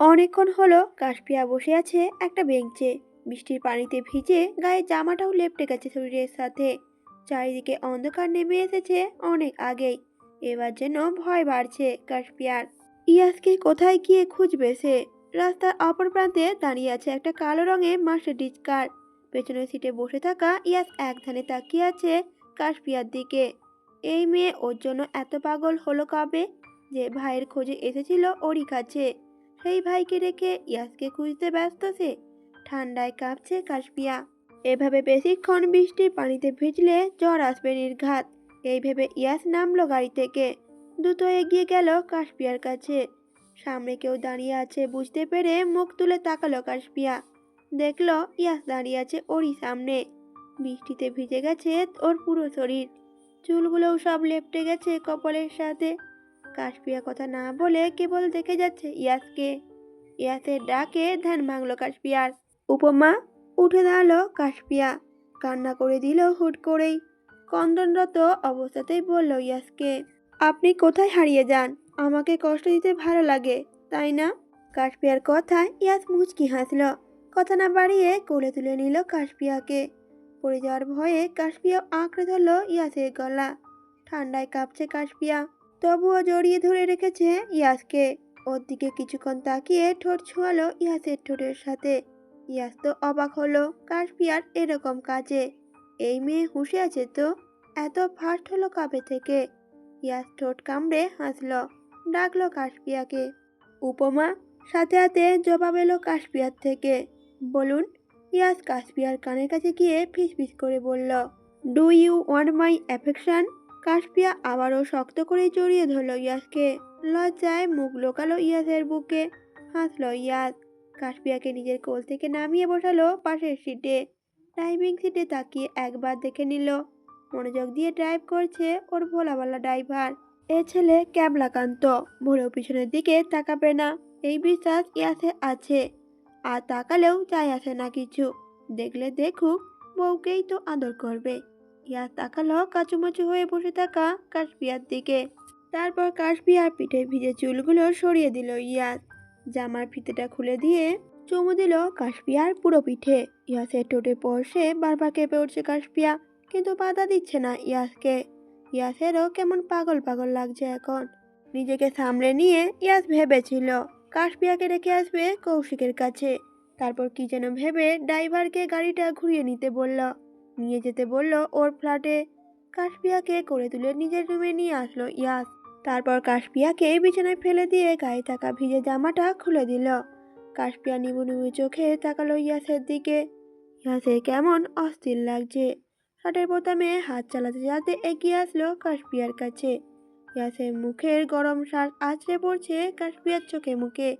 অনেকক্ষণ হলো কাশপিয়া বসে আছে একটা বেঞ্চে। বৃষ্টির পানিতে ভিজে গায়ে জামাটাও লেপ্টে গেছে শরীরের সাথে। চারিদিকে অন্ধকার নেমে এসেছে অনেক আগেই। এবার যেন ভয় বাড়ছে কাশপিয়ার। ইয়াসকে কোথায় গিয়ে খুঁজবে সে? রাস্তার অপর প্রান্তে দাঁড়িয়ে আছে একটা কালো রঙের মার্সিডিজ কার। পেছনের সিটে বসে থাকা ইয়াস এক ধানে তাকিয়ে আছে কাশপিয়ার দিকে। এই মেয়ে ওর জন্য এত পাগল হলো কবে যে ভাইয়ের খোঁজে এসেছিল ওরই কাছে। সেই ভাইকে রেখে ইয়াসকে খুঁজতে ব্যস্ত সে। ঠান্ডায় কাঁপছে কাশপিয়া। এভাবে বেশিক্ষণ বৃষ্টির পানিতে ভিজলে জ্বর আসবে নির্ঘাত। এই ভেবে ইয়াস নামলো গাড়ি থেকে। দ্রুত এগিয়ে গেল কাশপিয়ার কাছে। সামনে কেউ দাঁড়িয়ে আছে বুঝতে পেরে মুখ তুলে তাকালো কাশপিয়া। দেখলো ইয়াস দাঁড়িয়ে আছে ওরই সামনে। বৃষ্টিতে ভিজে গেছে ওর পুরো শরীর। চুলগুলোও সব লেপ্টে গেছে কপালের সাথে। কাশপিয়া কথা না বলে কেবল দেখে যাচ্ছে ইয়াসকে। ইয়াসের ডাকে ধ্যান ভাঙলো কাশপিয়ার। উপমা! উঠে দাঁড়ালো কাশপিয়া। কান্না করে দিল হুট করেই। ক্রন্দনরত অবস্থাতেই বলল ইয়াসকে, আপনি কোথায় হারিয়ে যান? আমাকে কষ্ট দিতে ভালো লাগে, তাই না? কাশপিয়ার কথায় ইয়াস মুচকি হাসল। কথা না বাড়িয়ে কোলে তুলে নিল কাশপিয়াকে। পড়ে যাওয়ার ভয়ে কাশপিয়া আঁকড়ে ধরল ইয়াসের গলা। ঠান্ডায় কাঁপছে কাশপিয়া, তবুও জড়িয়ে ধরে রেখেছে ইয়াসকে। ওর দিকে কিছুক্ষণ তাকিয়ে ঠোঁট ছোঁয়ালো ইয়াসের ঠোঁটের সাথে। ইয়াস তো অবাক হলো কাশপিয়ার এরকম কাজে। এই মেয়ে হুঁশে আছে তো? এত ফাস্ট হলো কবে থেকে? ইয়াস ঠোঁট কামড়ে হাসল। ডাকলো কাশপিয়াকে। উপমা! সাথে সাথে জবাব এলো কাশপিয়ার থেকে। বলুন। ইয়াস কাশপিয়ার কানের কাছে গিয়ে ফিসফিস করে বলল, do you want my affection? Kashpia আবারও শক্ত করে জড়িয়ে ধরল ইয়াসকে। লজ্জায় মুখ লোকালো ইয়াসের বুকে। হাসল ইয়াস। কাশপিয়াকে নিজের কোল থেকে নামিয়ে বসালো পাশের সিটে। ড্রাইভিং সিটে তাকিয়ে একবার দেখে নিল। মনোযোগ দিয়ে ড্রাইভ করছে ওর ভোলাওয়ালা ড্রাইভার। এ ছেলে ক্যাবলাকান্ত, ভুলেও পিছনের দিকে তাকাবে না, এই বিশ্বাস ইয়াসে আছে। আর তাকালেও যায় আসে না কিছু। দেখলে দেখুক, বউকেই তো আদর করবে। ইয়াস তাকালো কাচুমাচু হয়ে বসে থাকা কাশপিয়ার দিকে। তারপর কাশপিয়ার পিঠে ভিজে চুলগুলো সরিয়ে দিল ইয়াস। জামার ফিতেটা খুলে দিয়ে চুমু দিল কাশপিয়ার পুরো পিঠে। ইয়াসের ঠোঁটে পড়শে বারবার কেঁপে উঠছে কাশপিয়া, কিন্তু বাধা দিচ্ছে না ইয়াসকে। ইয়াসেরও কেমন পাগল পাগল লাগছে এখন। নিজেকে সামলে নিয়ে ইয়াস ভেবেছিল কাশপিয়াকে রেখে আসবে কৌশিকের কাছে। তারপর কি যেন ভেবে ড্রাইভারকে গাড়িটা ঘুরিয়ে নিয়ে যেতে বলল ওর ফ্ল্যাটে। কাশপিয়াকে করে তুলে নিজের রুমে নিয়ে আসলো ইয়াস। তারপর কাশপিয়াকে বিছানায় ফেলে দিয়ে গায়ে থাকা ভিজে জামাটা খুলে দিল। কাশপিয়া নিবু নিবু চোখে তাকালো ইয়াসের দিকে। ইয়াসের কেমন অস্থির লাগছে। শার্টের বোতামে হাত চালাতে চালাতে এগিয়ে আসলো কাশপিয়ার কাছে। ইয়াসের মুখের গরম শ্বাস আছড়ে পড়ছে কাশপিয়ার চোখে মুখে।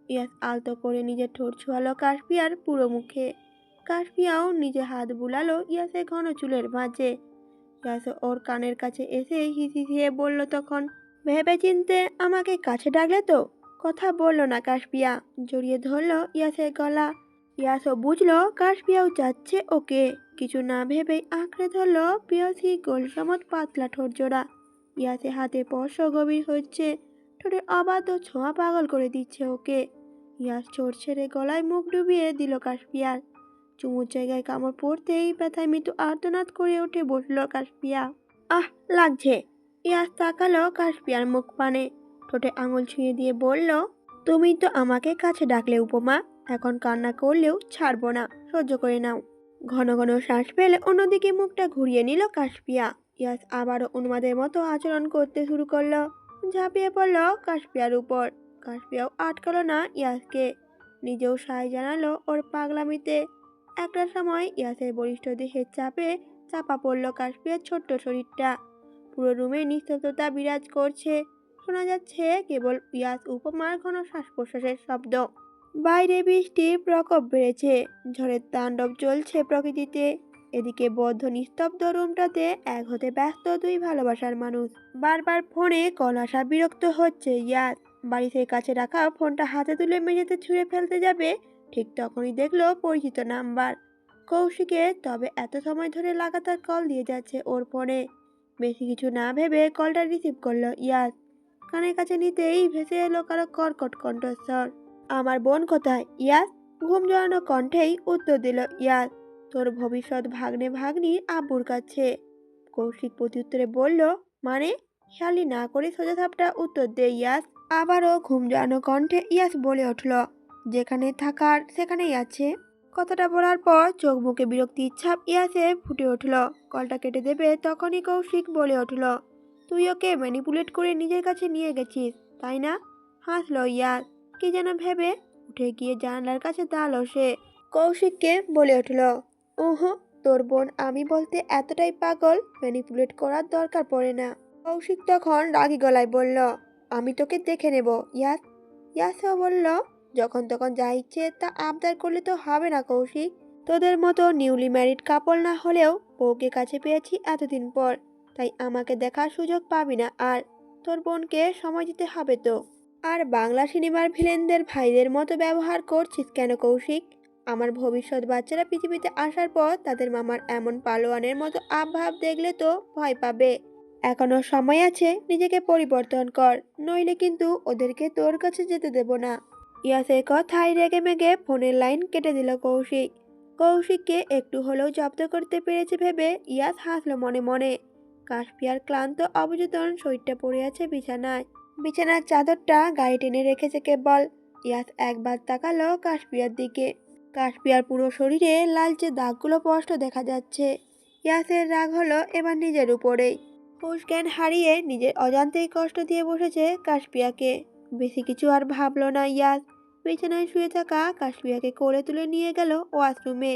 ইয়াস আলতো করে নিজের ঠোঁট ছোঁয়ালো কাশপিয়ার পুরো মুখে। কাশপিয়াও নিজে হাত বুলালো ইয়াসের ঘন চুলের মাঝে। ইয়াস ওর কানের কাছে এসে হিসিয়ে বলল তখন, ভেবে চিনতে আমাকে কাছে ডাকলে তো? কথা বলল না কাশপিয়া, জড়িয়ে ধরলো ইয়াসের গলা। ইয়াসও বুঝলো কাশপিয়াও যাচ্ছে ওকে। কিছু না ভেবেই আঁকড়ে ধরলো পিয়সি গোল সমত পাতলা ঠোঁট জোড়া। ইয়াসে হাতে স্পর্শ গভীর হচ্ছে। ঠোঁটের অবাধ্য ছোঁয়া পাগল করে দিচ্ছে ওকে। ইয়াস ঠোঁট ছেড়ে গলায় মুখ ডুবিয়ে দিল কাশপিয়ার। চুমুর জায়গায় কামড় পড়তেই ব্যথায় মৃত্যু আর্তনাদ করে উঠে বসল কাশপিয়া। আহ, লাগছে। ইয়াস তাকালো কাশপিয়ার মুখ পানে। ঠোঁটে আঙুল ছুঁয়ে দিয়ে বলল, তুমি তো আমাকে কাছে ডাকলে উপমা, এখন কান্না করলেও ছাড়বো না, সহ্য করে নাও। ঘন ঘন শ্বাস ফেলে অন্যদিকে মুখটা ঘুরিয়ে নিল কাশপিয়া। ইয়াস আবারও উন্মাদের মতো আচরণ করতে শুরু করলো। ঝাঁপিয়ে পড়ল কাশপিয়ার উপর। কাশপিয়াও আটকালো না ইয়াসকে। নিজেও সায় জানালো ওর পাগলামিতে। একটা সময় ইয়াসের বলিষ্ঠ দেহের চাপে চাপা পড়ল কাশপিয়ার ছোট্ট শরীরটা। পুরো রুমে নিস্তব্ধতা বিরাজ করছে। শোনা যাচ্ছে কেবল ইয়াস উপমার ঘন শ্বাস প্রশ্বাসের শব্দ। বাইরে বৃষ্টির প্রকোপ বেড়েছে। ঝড়ের তাণ্ডব চলছে প্রকৃতিতে। এদিকে বদ্ধ নিস্তব্ধ রুমটাতে এক হতে ব্যস্ত দুই ভালোবাসার মানুষ। বারবার ফোনে কল আসা বিরক্ত হচ্ছে ইয়াস। বাড়িতে কাছে রাখা ফোনটা হাতে তুলে মেঝেতে ছুঁড়ে ফেলতে যাবে, ঠিক তখনই দেখলো পরিচিত নাম্বার। কৌশিকের। তবে এত সময় ধরে লাগাতার কল দিয়ে যাচ্ছে ওর ফোনে। বেশি কিছু না ভেবে কলটা রিসিভ করলো ইয়াস। কানের কাছে নিতেই ভেসে এলো কারো কর্কট কণ্ঠস্বর, আমার বোন কোথায় ইয়াস? ঘুম জড়ানো কণ্ঠেই উত্তর দিল ইয়াস, তোর ভবিষ্যৎ ভাগ্নে ভাগ্নির আব্বুর কাছে। কৌশিক প্রত্যুত্তরে বলল, মানে? খেয়ালি না করে সোজা সাপটা উত্তর দে ইয়াস। আবারও ঘুম জড়ানো কণ্ঠে ইয়াস বলে উঠল, যেখানে থাকার সেখানেই আছে। কথাটা বলার পর চোখ মুখে বিরক্তির ছাপ ইয়াসে ফুটে উঠল। কলটা কেটে দেবে তখনই কৌশিক বলে উঠল, তুই ওকে ম্যানিপুলেট করে নিজের কাছে নিয়ে গেছিস তাই না? হাসল ইয়াস, কি যেন ভেবে। উঠে গিয়ে জানালার কাছে দাঁড়ালো সে। কৌশিককে বলে উঠল, উহু, তোর বোন আমি বলতে এতটাই পাগল, ম্যানিপুলেট করার দরকার পড়ে না। কৌশিক তখন রাগী গলায় বলল, আমি তোকে দেখে নেব ইয়াস। ইয়াসও বলল, যখন তখন যা ইচ্ছে তা আবদার করলে তো হবে না কৌশিক। তোদের মতো নিউলি ম্যারিড কাপল না হলেও বউকে কাছে পেয়েছি এতদিন পর, তাই আমাকে দেখার সুযোগ পাবি না আর। তোর বোনকে সময় দিতে হবে তো। আর বাংলা সিনেমার ভিলেনদের ভাইদের মতো ব্যবহার করছিস কেন কৌশিক? আমার ভবিষ্যৎ বাচ্চারা পৃথিবীতে আসার পর তাদের মামার এমন পালোয়ানের মতো আবভাব দেখলে তো ভয় পাবে। এখনো সময় আছে, নিজেকে পরিবর্তন কর, নইলে কিন্তু ওদেরকে তোর কাছে যেতে দেব না। ইয়াসের কথায় রেগে মেগে ফোনের লাইন কেটে দিল কৌশিক। কৌশিককে একটু হলেও জব্দ করতে পেরেছে ভেবে ইয়াস হাসলো মনে মনে। কাশপিয়ার ক্লান্ত অবচেতন শরীরটা পড়ে আছে বিছানায়। বিছানার চাদরটা গায়ে টেনে রেখেছে কেবল। ইয়াস একবার তাকালো কাশপিয়ার দিকে। কাশপিয়ার পুরো শরীরে লালচে দাগগুলো স্পষ্ট দেখা যাচ্ছে। ইয়াসের রাগ হলো এবার নিজের উপরেই। হুঁশ জ্ঞান হারিয়ে নিজের অজান্তেই কষ্ট দিয়ে বসেছে কাশপিয়াকে। বেশি কিছু আর ভাবলো না ইয়াস। বিছানায় শুয়ে থাকা কাশপিয়াকে কোলে তুলে নিয়ে গেল ওয়াশরুমে।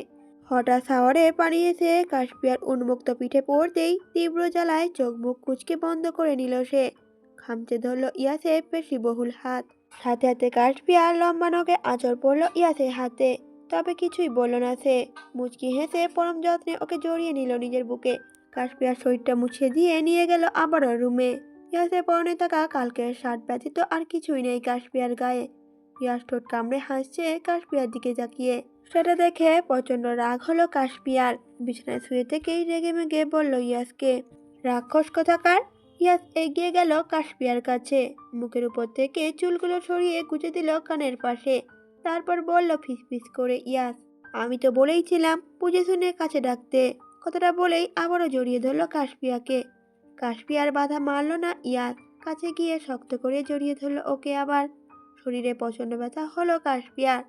হঠাৎ শাওয়ারে পানি এসে কাশপিয়ার উন্মুক্ত পিঠে পড়তেই তীব্র জ্বালায় চোখ মুখ কুঁচকে বন্ধ করে নিল সে। খামচে ধরল ইয়াসের পেশিবহুল হাত। সাথে সাথে কাশপিয়ার লম্বা নখে আঁচড় পড়ল ইয়াসের হাতে। তবে কিছুই বলল না সে। মুচকি হেসে পরম যত্নে ওকে জড়িয়ে নিল নিজের বুকে। কাশপিয়ার শরীরটা মুছে দিয়ে নিয়ে গেল আবারও রুমে। ইয়াসের পরনে থাকা কালকের শার্ট ব্যতীত আর কিছুই নেই কাশপিয়ার গায়ে। ইয়াস ঠোঁট কামড়ে হাসছে কাশপিয়ার দিকে তাকিয়ে। সেটা দেখে প্রচন্ড রাগ হলো কাশপিয়ার। বিছানায় শুয়ে থেকেই রেগে মেগে বলল ইয়াসকে, রাক্ষস কোথাকার। ইয়াস এগিয়ে গেল কাশপিয়ার কাছে। মুখের উপর থেকে চুলগুলো সরিয়ে গুজে দিল কানের পাশে। তারপর বলল ফিসফিস করে, ইয়াস, আমি তো বলেইছিলাম বুঝে শুনে কাছে ডাকতে। কথাটা বলেই আবারও জড়িয়ে ধরল কাশপিয়াকে। কাশপিয়ার বাধা মারল না ইয়াস। কাছে গিয়ে শক্ত করে জড়িয়ে ধরল ওকে আবার। শরীরে প্রচন্ড ব্যথা হলো কাশপিয়ার।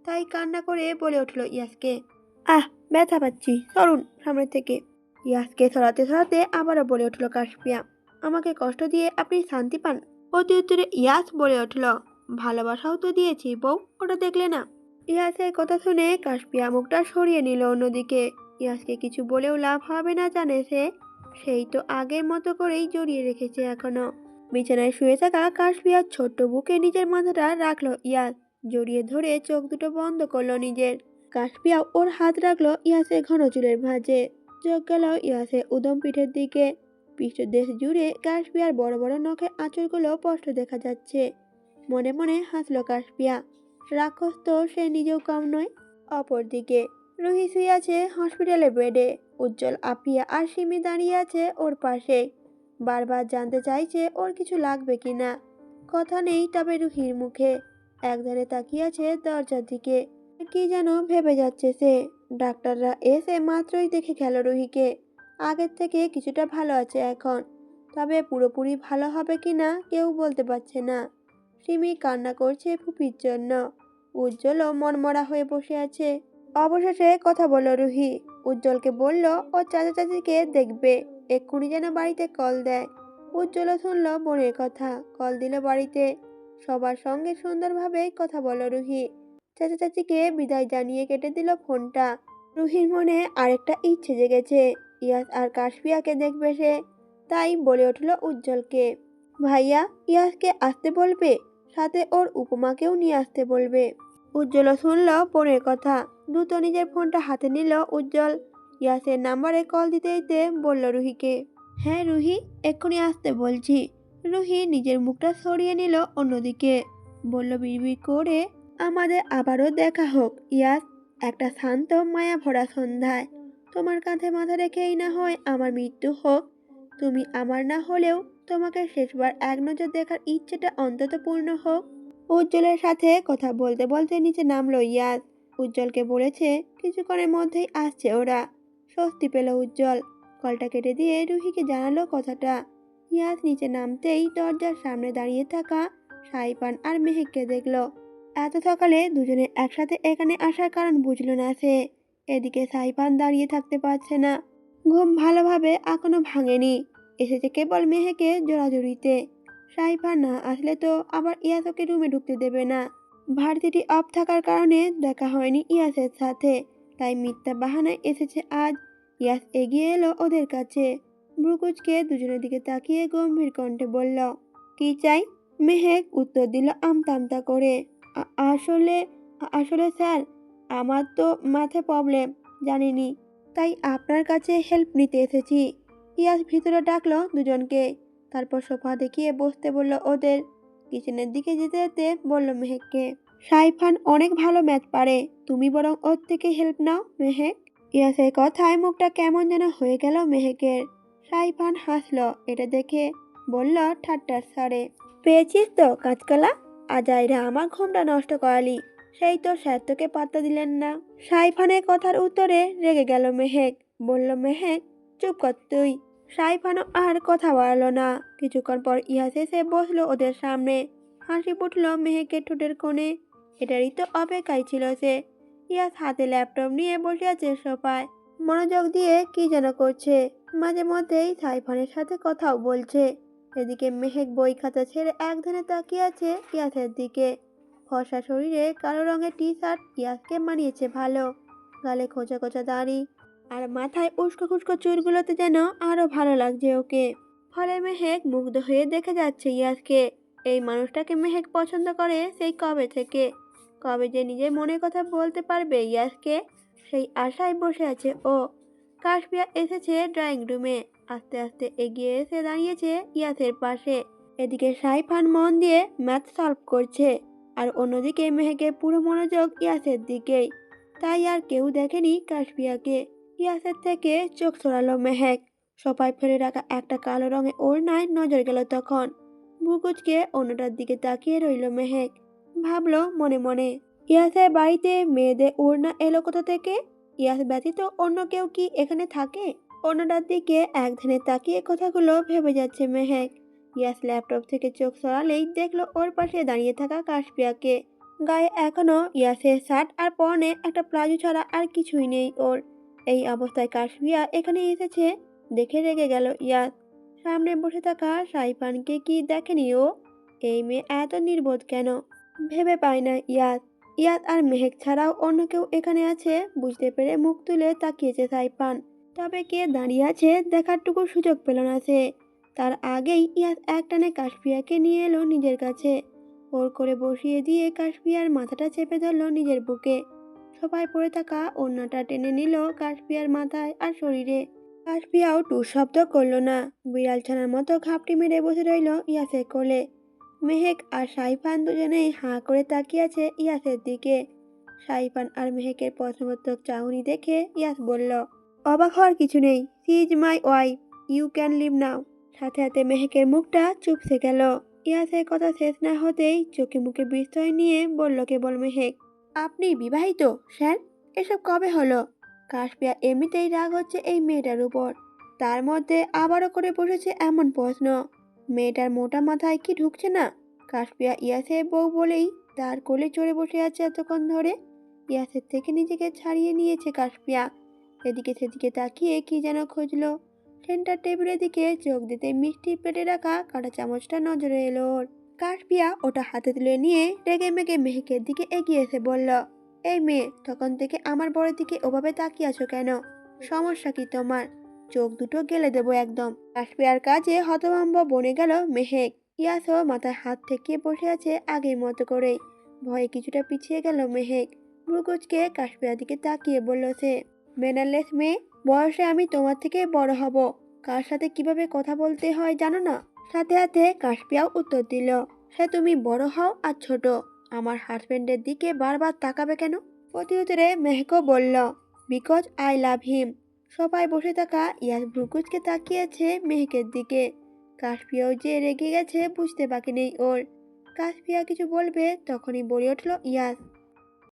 তাই কান্না করে বলে উঠল ইয়াসকে, আহ, ব্যথা পাচ্ছি, সরুন সামনে থেকে। ইয়াসকে সরাতে সরাতে আবারও বলে উঠল কাশপিয়া, আমাকে কষ্ট দিয়ে আপনি শান্তি পান? অতি উত্তরে ইয়াস বলে উঠল, ভালোবাসাও তো দিয়েছি বউ, ওটা দেখলে না? ইয়াসের কথা শুনে কাশপিয়া মুখটা সরিয়ে নিল অন্যদিকে। ইয়াসকে কিছু বলেও লাভ হবে না জানে সে। সেই তো আগের মতো করেই জড়িয়ে রেখেছে এখনো। বিছানায় শুয়ে থাকা কাশপিয়ার ছোট্ট বুকে নিজের মাথাটা রাখলো ইয়াস। জড়িয়ে ধরে চোখ দুটো বন্ধ করলো নিজের। কাশপিয়া ওর হাত রাখলো ইয়াসের ঘন চুলের ভাঁজে। চোখ গেল ইয়াসের উদম পিঠের দিকে। পৃষ্ঠদেশ জুড়ে কাশপিয়ার বড় বড় নখের আঁচড়গুলো স্পষ্ট দেখা যাচ্ছে। মনে মনে হাসলো কাশপিয়া। রাক্ষস তো সে নিজেও কম নয়। অপরদিকে রুহি শুয়ে আছে হসপিটালের বেডে। উজ্জ্বল, আপিয়া আর সিমি দাঁড়িয়ে আছে ওর পাশে। বারবার জানতে চাইছে ওর কিছু লাগবে কিনা। কথা নেই তবে রুহির মুখে। একধারে তাকিয়ে আছে দরজার দিকে। কি যেন ভেবে যাচ্ছে সে। ডাক্তাররা এসে মাত্রই দেখে গেল রুহিকে। আগের থেকে কিছুটা ভালো আছে এখন, তবে পুরোপুরি ভালো হবে কিনা কেউ বলতে পারছে না। সিমি কান্না করছে ফুপির জন্য। উজ্জ্বলও মনমরা হয়ে বসে আছে। অবশেষে কথা বলল রুহি। উজ্জ্বলকে বলল ও চাচা চাচিকে দেখবে, এক্ষুনি যেন বাড়িতে কল দেয়। উজ্জ্বলও শুনল বোনের কথা, কল দিল বাড়িতে। সবার সঙ্গে সুন্দরভাবে কথা বলল রুহি। চাচা চাচিকে বিদায় জানিয়ে কেটে দিল ফোনটা। রুহির মনে আরেকটা ইচ্ছে জেগেছে, ইয়াস আর কাশপিয়াকে দেখবে সে। তাই বলে উঠল উজ্জ্বলকে, ভাইয়া ইয়াসকে আসতে বলবে, সাথে ওর উপমাকেও নিয়ে আসতে বলবে। উজ্জ্বলও শুনল বোনের কথা। দ্রুত নিজের ফোনটা হাতে নিল উজ্জ্বল। ইয়াসের নাম্বারে কল দিতে দিতে বলল রুহিকে, হ্যাঁ রুহি, এক্ষুনি আসতে বলছি। রুহি নিজের মুখটা সরিয়ে নিল অন্যদিকে। বলল বিড়বিড় করে, আমাদের আবারও দেখা হোক ইয়াস, একটা শান্ত মায়া ভরা সন্ধ্যায়। তোমার কাঁধে মাথা রেখেই না হয় আমার মৃত্যু হোক। তুমি আমার না হলেও তোমাকে শেষবার এক নজর দেখার ইচ্ছেটা অন্তত পূর্ণ হোক। উজ্জ্বলের সাথে কথা বলতে বলতে নিচে নামলো ইয়াস। উজ্জ্বলকে বলেছে কিছুক্ষণের মধ্যেই আসছে ওরা। স্বস্তি পেল উজ্জ্বল। কলটা কেটে দিয়ে রুহিকে জানালো কথাটা। ইয়াস নিচে নামতেই দরজার সামনে দাঁড়িয়ে থাকা সাইফান আর মেহেককে দেখলো। এত সকালে দুজনে একসাথে এখানে আসার কারণ বুঝলো না সে। এদিকে সাইফান দাঁড়িয়ে থাকতে পারছে না। ঘুম ভালোভাবে এখনো ভাঙেনি। এসেছে কেবল মেহেকে জোড়াজুড়িতে। সাইফান না আসলে তো আবার ইয়াস ওকে রুমে ঢুকতে দেবে না। ভার্সিটি অফ থাকার কারণে দেখা হয়নি ইয়াসের সাথে, তাই মিথ্যা বাহানায় এসেছে আজ। ইয়াস এগিয়ে এলো ওদের কাছে। ভ্রুকুচকে দুজনের দিকে তাকিয়ে গম্ভীর কণ্ঠে বলল, কি চাই? মেহেক উত্তর দিল আমতা আমতা করে, আসলে আসলে স্যার, আমার তো মাথায় প্রবলেম, জানিনি, তাই আপনার কাছে হেল্প নিতে এসেছি। ইয়াস ভিতরে ডাকলো দুজনকে, তারপর সোফা দেখিয়ে বসতে বলল ওদের। কিচেনের দিকে যেতে যেতে বলল মেহেককে, সাইফান অনেক ভালো ম্যাথ পারে, তুমি বরং ওর থেকে হেল্প নাও মেহেক। ইয়াসের কথায় মুখটা কেমন যেন হয়ে গেল মেহেকের। সাইফান হাসলো এটা দেখে, বলল ঠাট্টার স্বরে, পেয়েছিস তো কাঁচকলা, আজাইরা আমার ঘুমটা নষ্ট করালি, সেই তো স্যার তোকে পাত্তা দিলেন না। সাইফানের কথার উত্তরে রেগে গেল মেহেক। বলল, মেহেক চুপ কর তুই। সাইফানও আর কথা বাড়ালো না। কিছুক্ষণ পর ইয়াস এসে বসলো ওদের সামনে। হাসি ফুটল মেহেকের ঠোঁটের কোণে। এটারই তো অপেক্ষায় ছিল সে। ইয়াস হাতে ল্যাপটপ নিয়ে বসে আছে সোফায়, মনোযোগ দিয়ে কি যেন করছে। মাঝে মধ্যেই সাইফানের সাথে কথাও বলছে। এদিকে মেহেক বই খাতা ছেড়ে একধানে তাকিয়ে আছে ইয়াসের দিকে। ফর্সা শরীরে কালো রঙের টি শার্ট ইয়াসকে মানিয়েছে ভালো। গালে খোঁচা খোঁচা দাড়ি আর মাথায় উস্কো খুস্কো চুলগুলোতে যেন আরো ভালো লাগছে ওকে। ফলে মেহেক মুগ্ধ হয়ে দেখে যাচ্ছে ইয়াসকে। এই মানুষটাকে মেহেক পছন্দ করে সেই কবে থেকে। কবে যে নিজের মনের কথা বলতে পারবে ইয়াসকে, সেই আশায় বসে আছে ও। কাশপিয়া এসেছে ড্রয়িং রুমে। আস্তে আস্তে এগিয়ে এসে দাঁড়িয়েছে ইয়াসের পাশে। এদিকে সাইফান মন দিয়ে ম্যাথ সলভ করছে, আর অন্যদিকে মেহেকের পুরো মনোযোগ ইয়াসের দিকেই। তাই আর কেউ দেখেনি কাশপিয়াকে। ইয়াসের থেকে চোখ সরালো মেহেক। সবাই ফেলে রাখা একটা কালো রঙের ওড়নায় নজর গেল তখন। ভ্রুকুচকে অন্যটার দিকে তাকিয়ে রইল মেহেক। ভাবলো মনে মনে, ইয়াসের বাড়িতে মেয়েদের ওড়না এলো কোথা থেকে? ইয়াস ব্যতীত অন্য কেউ কি এখানে থাকে? অন্যটার দিকে একধানে তাকিয়ে কথাগুলো ভেবে যাচ্ছে মেহেক। ইয়াস ল্যাপটপ থেকে চোখ সরালেই দেখলো ওর পাশে দাঁড়িয়ে থাকা কাশপিয়াকে। গায়ে এখনো ইয়াসের শার্ট আর পরনে একটা প্লাজো ছাড়া আর কিছুই নেই ওর। এই অবস্থায় কাশপিয়া এখানে এসেছে দেখে রেগে গেল ইয়াস। সামনে বসে থাকা সাইফানকে কি দেখেনি ও? এই মেয়ে এত নির্বোধ কেন? ভেবে পায় না ইয়াস। ইয়াস আর মেহেক ছাড়াও অন্য কেউ এখানে আছে বুঝতে পেরে মুখ তুলে তাকিয়েছে সাইফান। তবে কে দাঁড়িয়ে আছে দেখারটুকু সুযোগ পেল না সে। তার আগেই ইয়াস একটানে কাশপিয়াকে নিয়ে এলো নিজের কাছে। ওর করে বসিয়ে দিয়ে কাশপিয়ার মাথাটা চেপে ধরল নিজের বুকে। সবাই পড়ে থাকা ওড়নাটা টেনে নিল কাশপিয়ার মাথায় আর শরীরে। কাশপিয়াও টু শব্দ করলো না। বিড়াল ছানার মতো ঘাপটি মেরে বসে রইল ইয়াসের কোলে। মেহেক আর সাইফান দুজনেই হাঁ করে তাকিয়ে আছে ইয়াসের দিকে। সাইফান আর মেহেকের প্রশ্নবোধক চাহনি দেখে ইয়াস বলল, অবাক হওয়ার কিছু নেই, she is my wife, you can leave now. সাথে সাথে মেহেকের মুখটা চুপসে গেল। ইয়াসের কথা শেষ না হতেই চোখে মুখে বিস্ময় নিয়ে বলল কেবল মেহেক, আপনি বিবাহিত স্যার? এসব কবে হলো? কাশপিয়া এমনিতেই রাগ হচ্ছে এই মেয়েটার উপর, তার মধ্যে আবারও করে বসেছে এমন প্রশ্ন। মেয়েটার মোটা মাথায় কি ঢুকছে না? কাশপিয়া ইয়াসের বউ বলেই তার কোলে চড়ে বসে আছে এতক্ষণ ধরে। ইয়াসের থেকে নিজেকে ছাড়িয়ে নিয়েছে কাশপিয়া। এদিকে সেদিকে তাকিয়ে কি যেন খুঁজলো। সেন্টার টেবিলের দিকে চোখ দিতে মিষ্টি পেটে রাখা কাঁটা চামচটা নজরে এলো ওর। কাশপিয়া ওটা হাতে তুলে নিয়ে রেগে মেগে মেহেকের দিকে এগিয়ে এসে বলল, এই মেয়ে, তখন থেকে আমার বড়ের দিকে ওভাবে তাকিয়ে আছো কেন? সমস্যা কি তোমার? চোখ দুটো গেলে দেবো একদম। কাশপিয়ার কাজে হতভম্ব বনে গেল মেহেক। ইয়াসও মাথায় হাত ঠেকিয়ে বসে আছে আগের মতো করেই। ভয়ে কিছুটা পিছিয়ে গেল মেহেক। ভ্রুকুচকে কাশপিয়ার দিকে তাকিয়ে বলল সে, ম্যানারলেস মেয়ে, বয়সে আমি তোমার থেকে বড় হব, কার সাথে কিভাবে কথা বলতে হয় জানো না? সাথে সাথে কাশপিয়াও উত্তর দিল, সে তুমি বড় হও আর ছোট, আমার হাজবেন্ডের দিকে বারবার তাকাবে কেন? প্রতি উত্তরে মেহেকও বলল, বিকজ আই লাভ হিম। সবাই বসে থাকা ইয়াস ভ্রুকুচকে তাকিয়েছে মেহেকের দিকে। কাশপিয়াও যে রেগে গেছে বুঝতে বাকি নেই ওর। কাশপিয়া কিছু বলবে তখনই বলে উঠল ইয়াস।